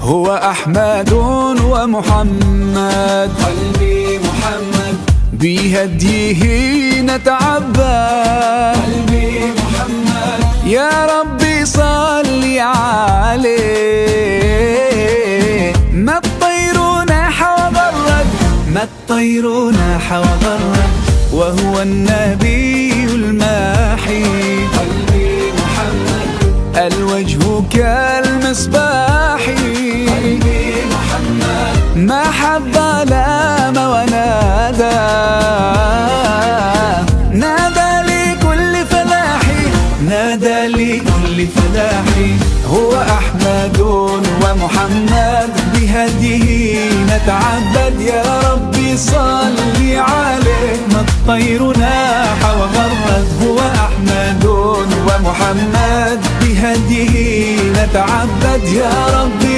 هو أحمد ومحمد، قلبي محمد بهديه نتعبد. قلبي محمد يا ربي صل عليه، ما الطير ناح وغرد، ما الطير ناح وغرد، وهو النبي الماحي. قلبي محمد الوجه كالمصباح، قلبي محمد ما حب لام ونادى، نادى لكل فلاحي، نادى لكل فلاحي. هو أحمد ومحمد، بهديه نتعبد. يا ربي صل عليه، ما الطير ناح وغرد. هو أحمد ومحمد، بهديه نتعبد. يا ربي